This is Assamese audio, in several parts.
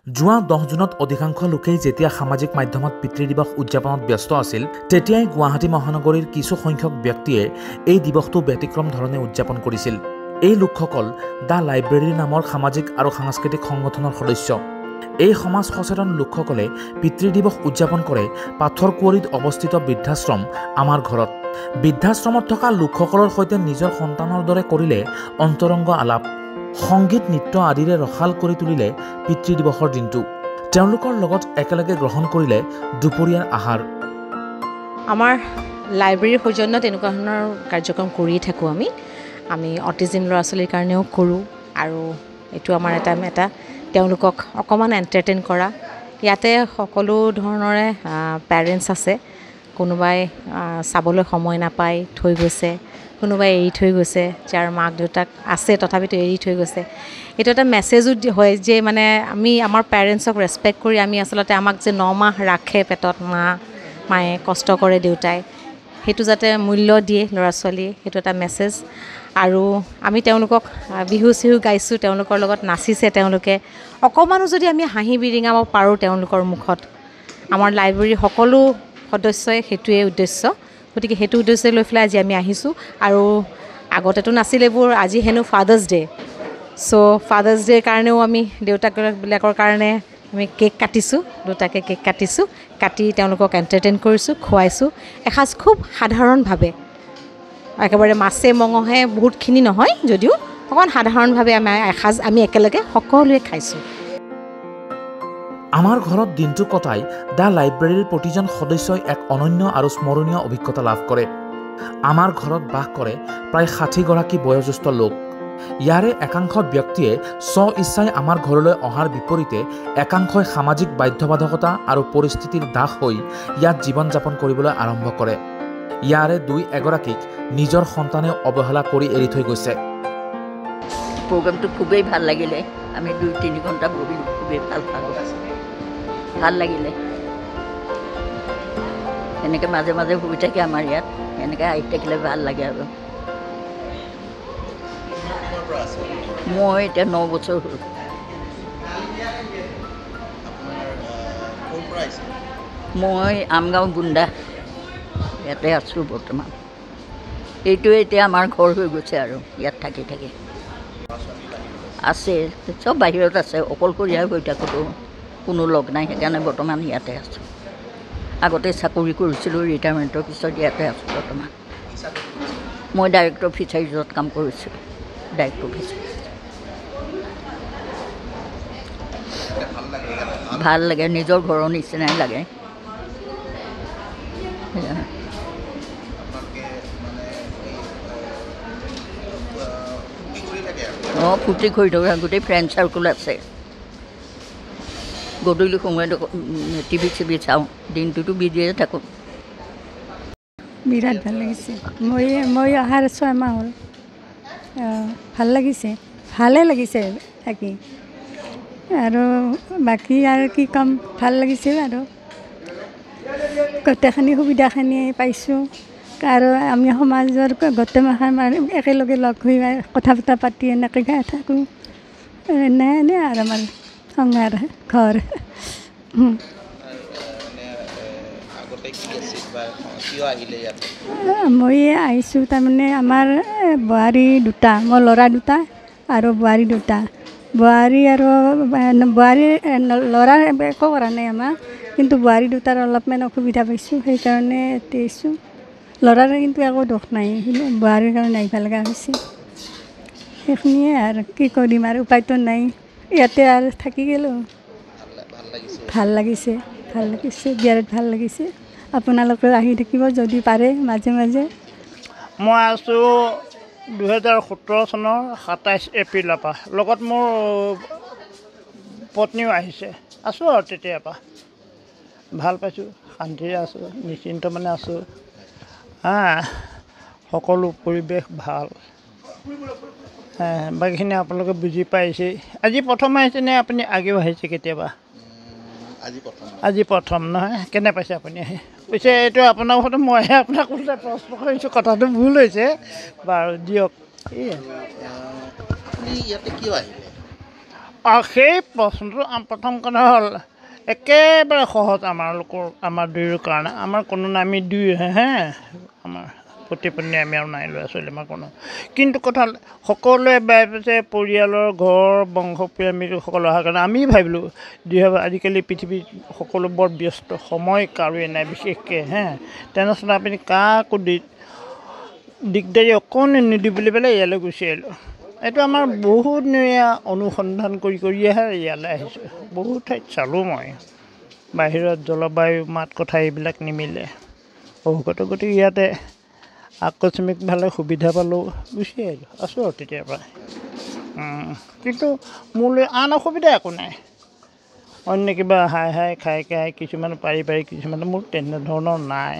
যোৱা 10 জুনত অধিকাংশ লোকেই যেতিয়া সামাজিক মাধ্যমত পিতৃ দিৱস উদযাপনত ব্যস্ত আছিল তেতিয়াই গুৱাহাটী মহানগৰীৰ কিছু সংখ্যক ব্যক্তিয়ে এই দিৱসটো ব্যতিক্ৰম ধৰণে উদযাপন কৰিছিল। এই লোকসকল দা লাইব্ৰেৰী নামৰ সামাজিক আৰু সাংস্কৃতিক সংগঠনৰ সদস্য। এই সমাজ সচেতন লোকসকলে পিতৃ দিৱস উদযাপন কৰে পাথৰকুঁৱৰীত অৱস্থিত বৃদ্ধাশ্ৰম আমাৰ ঘৰত। বৃদ্ধাশ্ৰমত থকা লোকসকলৰ সৈতে নিজৰ সন্তানৰ দৰে কৰিলে অন্তৰংগ আলাপ, সংগীত নৃত্য আদিৰে ৰসাল কৰি তুলিলে পিতৃ দিৱসৰ দিনটো। তেওঁলোকৰ লগত একেলগে গ্ৰহণ কৰিলে দুপৰীয়াৰ আহাৰ। আমাৰ লাইব্ৰেৰীৰ সৌজন্যত এনেকুৱা ধৰণৰ কাৰ্যক্ৰম কৰিয়ে থাকোঁ আমি অটিজিম ল'ৰা ছোৱালীৰ কাৰণেও কৰোঁ আৰু এইটো আমাৰ এটা তেওঁলোকক অকণমান এণ্টাৰটেইন কৰা। ইয়াতে সকলো ধৰণৰে পেৰেণ্টছ আছে। কোনোবাই চাবলৈ সময় নাপায় থৈ গৈছে, কোনোবাই এৰি থৈ গৈছে, যাৰ মাক দেউতাক আছে তথাপিতো এৰি থৈ গৈছে। এইটো এটা মেছেজো হয় যে মানে আমি আমাৰ পেৰেণ্টছক ৰেচপেক্ট কৰি আমি আচলতে আমাক যে 9 মাহ ৰাখে পেটত মায়ে কষ্ট কৰে দেউতাই, সেইটো যাতে মূল্য দিয়ে ল'ৰা ছোৱালীয়ে, সেইটো এটা মেছেজ। আৰু আমি তেওঁলোকক বিহু চিহু গাইছোঁ, তেওঁলোকৰ লগত নাচিছে তেওঁলোকে। অকণমানো যদি আমি হাঁহি বিৰিঙাব পাৰোঁ তেওঁলোকৰ মুখত, আমাৰ লাইব্ৰেৰীৰ সকলো সদস্যই সেইটোৱে উদ্দেশ্য। গতিকে সেইটো উদ্দেশ্য লৈ পেলাই আজি আমি আহিছোঁ। আৰু আগতেতো নাছিল এইবোৰ, আজি হেনো ফাদাৰ্ছ ডে'। চ' ফাদাৰ্ছ ডে'ৰ কাৰণেও আমি দেউতাকবিলাকৰ কাৰণে আমি কেক কাটিছোঁ, দুটাকৈ কেক কাটিছোঁ, কাটি তেওঁলোকক এণ্টাৰটেইন কৰিছোঁ, খুৱাইছোঁ এসাঁজ খুব সাধাৰণভাৱে। একেবাৰে মাছে মঙহে বহুতখিনি নহয় যদিও অকণমান সাধাৰণভাৱে এসাঁজ আমি একেলগে সকলোৱে খাইছোঁ। আমাৰ ঘৰত দিনটো কটাই দা লাইব্ৰেৰীৰ প্ৰতিজন সদস্যই এক অনন্য আৰু স্মৰণীয় অভিজ্ঞতা লাভ কৰে। আমাৰ ঘৰত বাস কৰে প্ৰায় 60 গৰাকী বয়োজ্যেষ্ঠ লোক। ইয়াৰে একাংশ ব্যক্তিয়ে ইচ্ছাই আমাৰ ঘৰলৈ অহাৰ বিপৰীতে একাংশই সামাজিক বাধ্যবাধকতা আৰু পৰিস্থিতিৰ দাস হৈ ইয়াত জীৱন যাপন কৰিবলৈ আৰম্ভ কৰে। ইয়াৰে 2-এগৰাকীক নিজৰ সন্তানে অৱহেলা কৰি এৰি থৈ গৈছে। প্ৰগ্ৰামটো খুবেই ভাল লাগিলে। আমি 2-3 ঘণ্টা বহি খুবেই ভাল লাগিলে। এনেকৈ মাজে মাজে হৈ থাকে আমাৰ ইয়াত, এনেকৈ আহি থাকিলে ভাল লাগে। আৰু মই এতিয়া 9 বছৰ হ'ল। মই আমগাঁও বুন্দা ইয়াতে আছোঁ বৰ্তমান। এইটোৱে এতিয়া আমাৰ ঘৰ হৈ গৈছে আৰু ইয়াত থাকি থাকি। আছে চব বাহিৰত আছে, অকলশৰীয়া হৈ থাকোঁতো কোনো লগ নাই, সেইকাৰণে বৰ্তমান ইয়াতে আছোঁ। আগতে চাকৰি কৰিছিলোঁ, ৰিটায়াৰমেণ্টৰ পিছত ইয়াতে আছোঁ বৰ্তমান। মই ডাইৰেক্টৰ ফিচাৰিজত কাম কৰিছিলোঁ, ডাইৰেক্টৰ ফিচাৰিজ। ভাল লাগে, নিজৰ ঘৰৰ নিচিনাই লাগে। ফূৰ্তি কৰি থকা গোটেই ফ্ৰেণ্ড চাৰ্কুল আছে। গধূলি সময়ত টিভি চাওঁ, দিনটোতো বিজিয়ে থাকোঁ। বিৰাট ভাল লাগিছে। মই অহাৰ 6 মাহ হ'ল। ভাল লাগিছে, ভালে লাগিছে থাকি। আৰু বাকী আৰু কি ক'ম, ভাল লাগিছে আৰু গোটেইখিনি সুবিধাখিনি পাইছোঁ। আৰু আমি সমাজৰ গোটেইমাখান একেলগে লগ হৈ কথা বতৰা পাতি এনেকৈ খাই থাকোঁ। এনে আৰু আমাৰ সংসাৰ ঘৰ। মই আহিছোঁ তাৰমানে আমাৰ বোৱাৰী 2, মোৰ ল'ৰা 2 আৰু বোৱাৰী 2। বোৱাৰীৰ ল'ৰাৰ একো কৰা নাই আমাৰ, কিন্তু বোৱাৰী 2টাৰ অলপমান অসুবিধা পাইছোঁ, সেইকাৰণে ইয়াতে আহিছোঁ। ল'ৰাৰ কিন্তু একো দুখ নাই, বোৱাৰীৰ কাৰণে আহিব লগা হৈছে। সেইখিনিয়ে আৰু কি কৰিম আৰু উপায়তো নাই, ইয়াতে আৰু থাকি গ'লোঁ। ভাল লাগিছে বিৰাট ভাল লাগিছে। আপোনালোকে আহি থাকিব যদি পাৰে মাজে মাজে। মই আছোঁ 2017 চনৰ 27 এপ্ৰিলৰ পৰা, লগত মোৰ পত্নীও আহিছে। আছোঁ আৰু তেতিয়াৰ পৰা ভাল পাইছোঁ, শান্তিৰে আছোঁ, নিশ্চিন্ত মানে আছোঁ। সকলো পৰিৱেশ ভাল। বাকীখিনি আপোনালোকে বুজি পাইছেই। আজি প্ৰথম আহিছেনে আপুনি আগেও আহিছে কেতিয়াবা? আজি প্ৰথম নহয়। কেনে পাইছে আপুনি আহি? পিছে এইটো আপোনাৰ ঘৰতে মইহে আপোনাক প্ৰশ্ন কৰিছোঁ, কথাটো ভুল হৈছে বাৰু, দিয়ক। সেই প্ৰশ্নটো প্ৰথম কথা হ'ল একেবাৰে সহজ আমাৰ দুয়োৰ কাৰণে আমাৰ কোনো নাই আমি দুয়োহে আমাৰ প্ৰতিপত্নী আমি আৰু নাই ল'ৰা ছোৱালী আমাৰ কোনো কিন্তু কথা সকলোৱে বাই পাইছে পৰিয়ালৰ ঘৰ বংশ পিৰামিডসকলো অহাৰ কাৰণে আমি ভাবিলোঁ আজিকালি পৃথিৱীত সকলো বৰ ব্যস্ত সময় কাৰোৱে নাই বিশেষকৈ তেনেস্থলত আপুনি কাকো দিগদাৰী অকণো নিদি বুলি পেলাই ইয়ালৈ গুচি আহিলোঁ এইটো আমাৰ বহুত অনুসন্ধান কৰিহে ইয়ালৈ আহিছোঁ বহুত ঠাইত চালোঁ মই বাহিৰত জলবায়ু মাত কথা এইবিলাক নিমিলে গতিকে ইয়াতে আকস্মিকভাৱে সুবিধা পালোঁ গুচি আহিলোঁ আছোঁ আৰু তেতিয়াৰ পৰা কিন্তু মোলৈ আন অসুবিধা একো নাই অন্য কিবা হাই খাই কিছুমান পাৰি কিছুমানে মোৰ তেনেধৰণৰ নাই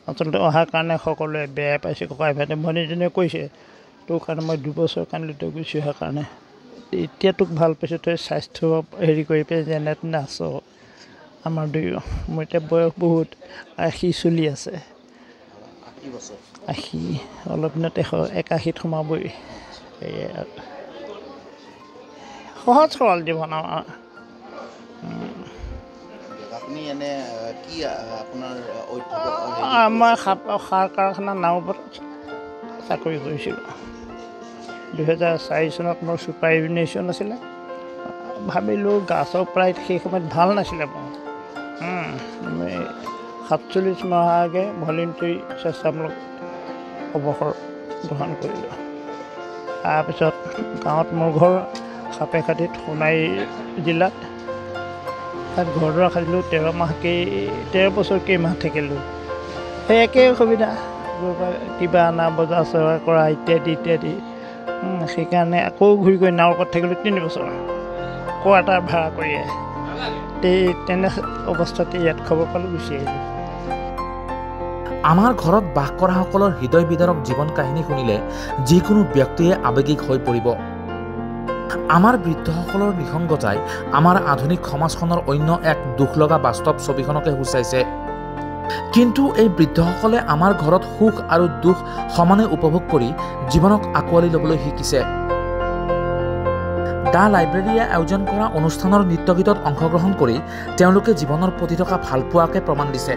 আচলতে অহাৰ কাৰণে সকলোৱে বেয়া পাইছে ককাই ভাইটি ভনীজনীয়ে কৈছে তোৰ কাৰণে মই 2 বছৰ কাৰণে তই গুচি অহাৰ কাৰণে এতিয়া তোক ভাল পাইছোঁ তই স্বাস্থ্য হেৰি কৰি পেলাই যেনে তেনে আছ আমাৰ দুয়ো মোৰ এতিয়া বয়স বহুত 80 চলি আছে 80 অলপ দিনত 81 সোমাবই সেয়াই সহজ সৰল জীৱন আমাৰ মই সাৰ কাৰখানা নাওবত চাকৰি কৰিছিলোঁ 2004 চনত মোৰ ছুপাৰভিনেশ্যন আছিলে ভাবিলোঁ গাছৰ প্ৰায় সেই সময়ত ভাল নাছিলে মোৰ 47 মাহৰ আগে ভলিণ্টাৰী স্বেচ্ছামূলক অৱসৰ গ্ৰহণ কৰিলোঁ তাৰপিছত গাঁৱত মোৰ ঘৰ সাপেখাতিত সোণাৰী জিলাত তাত ঘৰ দুৱাৰ সাজিলোঁ 13 বছৰ কেইমাহ থাকিলোঁ সেই একেই অসুবিধা কিবা অনা বজাৰ চজাৰ কৰা ইত্যাদি সেইকাৰণে আকৌ ঘূৰি গৈ নাৱৰ ওপৰত থাকিলোঁ 3 বছৰ কোৱাৰ্টাৰ ভাড়া কৰি তেনে অৱস্থাতে ইয়াত খবৰ পালোঁ গুচি আহিলোঁ আমাৰ ঘৰত বাস কৰাসকলৰ হৃদয় বিদাৰক জীৱন কাহিনী শুনিলে যিকোনো ব্যক্তিয়ে আৱেগিক হৈ পৰিব আমাৰ বৃদ্ধসকলৰ নিসংগতাই আমাৰ আধুনিক সমাজখনৰ অন্য এক দুখ লগা বাস্তৱ ছবিখনকে সূচাইছে কিন্তু এই বৃদ্ধসকলে আমাৰ ঘৰত সুখ আৰু দুখ সমানে উপভোগ কৰি জীৱনক আঁকোৱালি ল'বলৈ শিকিছে দা লাইব্ৰেৰীয়ে আয়োজন কৰা অনুষ্ঠানৰ নৃত্য গীতত অংশগ্ৰহণ কৰি তেওঁলোকে জীৱনৰ প্ৰতি থকা ভালপোৱাকে প্ৰমাণ দিছে